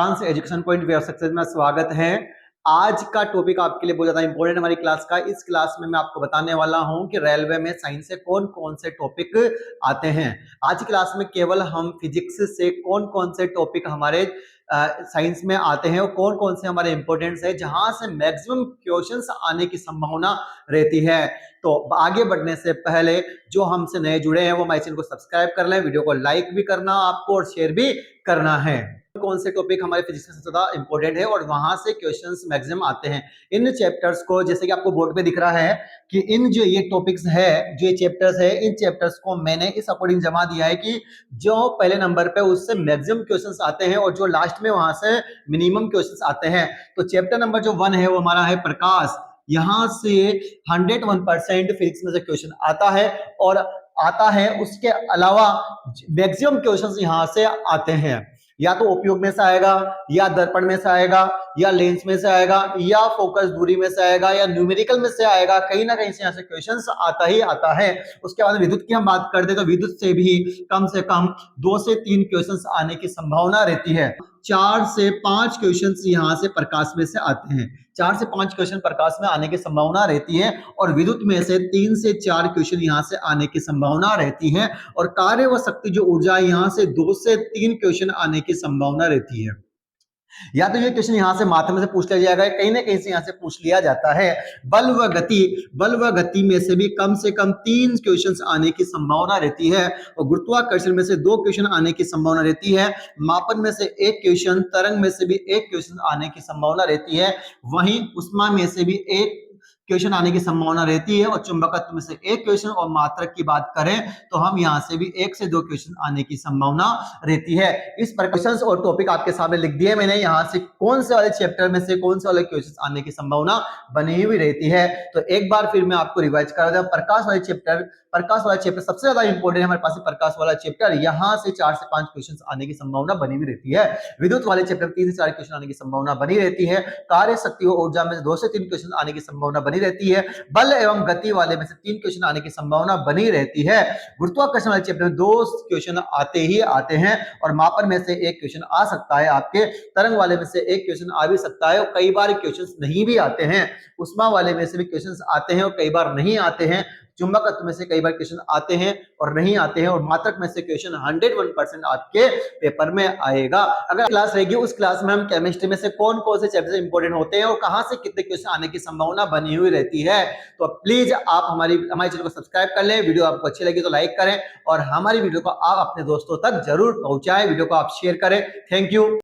Advance education point way of success में स्वागत है। आज का टॉपिक आपके लिए बहुत ज्यादा इंपॉर्टेंट हमारी क्लास का। इस क्लास में मैं आपको बताने वाला हूं कि रेलवे में साइंस से कौन कौन से टॉपिक आते हैं। आज की क्लास में केवल हम फिजिक्स से कौन कौन से टॉपिक हमारे साइंस में आते हैं और कौन कौन से हमारे इंपॉर्टेंट्स है जहां से मैक्सिमम क्वेश्चंस आने की संभावना रहती है। तो आगे बढ़ने से पहले जो हमसे नए जुड़े हैं वो हमारे चैनल को सब्सक्राइब कर लें, वीडियो को लाइक भी करना आपको और शेयर भी करना है। कौन से टॉपिक हमारे फिजिक्स में सबसे ज्यादा इंपॉर्टेंट है और वहां से क्वेश्चंस मैक्सिमम आते हैं। इन चैप्टर्स को जैसे कि आपको बोर्ड पे दिख रहा है कि इन जो ये टॉपिक्स है, जो ये चैप्टर्स है, इन चैप्टर्स को मैंने इस अकॉर्डिंग जमा दिया है कि जो पहले नंबर पे उससे मैक्सिमम क्वेश्चंस आते हैं और जो लास्ट में वहां से मिनिमम क्वेश्चंस आते हैं। तो चैप्टर नंबर जो 1 है वो हमारा है प्रकाश। यहां से 101% फिजिक्स में से क्वेश्चन आता है और आता है उसके अलावा मैक्सिमम क्वेश्चंस यहां से आते हैं। या तो उपयोग में से आएगा, या दर्पण में से आएगा, या लेंस में से आएगा, या फोकस दूरी में से आएगा, या न्यूमेरिकल में से आएगा। कहीं ना कहीं से यहाँ से क्वेश्चंस आता ही आता है। उसके बाद विद्युत की हम बात करते तो विद्युत से भी कम से कम 2 से 3 क्वेश्चंस आने की संभावना रहती है। 4 से 5 क्वेश्चंस यहाँ से प्रकाश में से आते हैं। 4 से 5 क्वेश्चन प्रकाश में आने की संभावना रहती है और विद्युत में से 3 से 4 क्वेश्चन यहाँ से आने की संभावना रहती है और कार्य व शक्ति जो ऊर्जा यहाँ से 2 से 3 क्वेश्चन आने की संभावना रहती है। या तो ये क्वेश्चन यहां से मात्रा में से पूछ लिया जाएगा, कहीं ना कहीं से यहां से पूछ लिया जाता है। बल व गति में से भी कम से कम 3 क्वेश्चंस आने की संभावना रहती है और गुरुत्वाकर्षण में से 2 क्वेश्चन आने की संभावना रहती है। मापन में से 1 क्वेश्चन, तरंग में से भी 1 क्वेश्चन आने की संभावना रहती है। वहीं उष्मा में से भी 1 क्वेश्चन आने की संभावना रहती है और चुंबकत्व में से 1 क्वेश्चन और मात्रक की बात करें तो हम यहां से भी 1 से 2 क्वेश्चन आने की संभावना रहती है। इस पर क्वेश्चंस और टॉपिक आपके सामने लिख दिए मैंने। यहां से कौन से वाले चैप्टर में से कौन से वाले क्वेश्चंस आने की संभावना बनी हुई रहती है। तो एक बार फिर मैं आपको रिवाइज करा दूं। प्रकाश वाला चैप्टर सबसे ज्यादा इंपॉर्टेंट है हमारे पास। प्रकाश वाला चैप्टर यहां से 4 से 5 क्वेश्चन आने की संभावना बनी हुई रहती है। विद्युत वाले चैप्टर 3 से 4 क्वेश्चन आने की संभावना बनी रहती है। कार्य शक्ति और ऊर्जा में से 2 से 3 क्वेश्चन आने की संभावना बनी रहती है। बल एवं गति वाले में से 3 क्वेश्चन आने की संभावना बनी रहती है। गुरुत्वाकर्षण वाले चैप्टर में 2 क्वेश्चन आते ही आते हैं और मापन में से 1 क्वेश्चन आ सकता है आपके। तरंग वाले में से 1 क्वेश्चन आ भी सकता है और कई बार क्वेश्चन नहीं भी आते हैं। उष्मा वाले में से भी क्वेश्चन आते हैं और कई बार नहीं आते हैं। चुंबकत्व में से कई बार क्वेश्चन आते हैं और नहीं आते हैं और मात्रक में से क्वेश्चन 101% आपके पेपर में आएगा। अगर क्लास रहेगी उस क्लास में हम केमिस्ट्री में से कौन कौन से चैप्टर इंपॉर्टेंट होते हैं और कहां से कितने क्वेश्चन आने की संभावना बनी हुई रहती है। तो प्लीज आप हमारे चैनल को सब्सक्राइब कर लें। वीडियो आपको अच्छी लगी तो लाइक करें और हमारी वीडियो को आप अपने दोस्तों तक जरूर पहुंचाएं। वीडियो को आप शेयर करें। Thank you.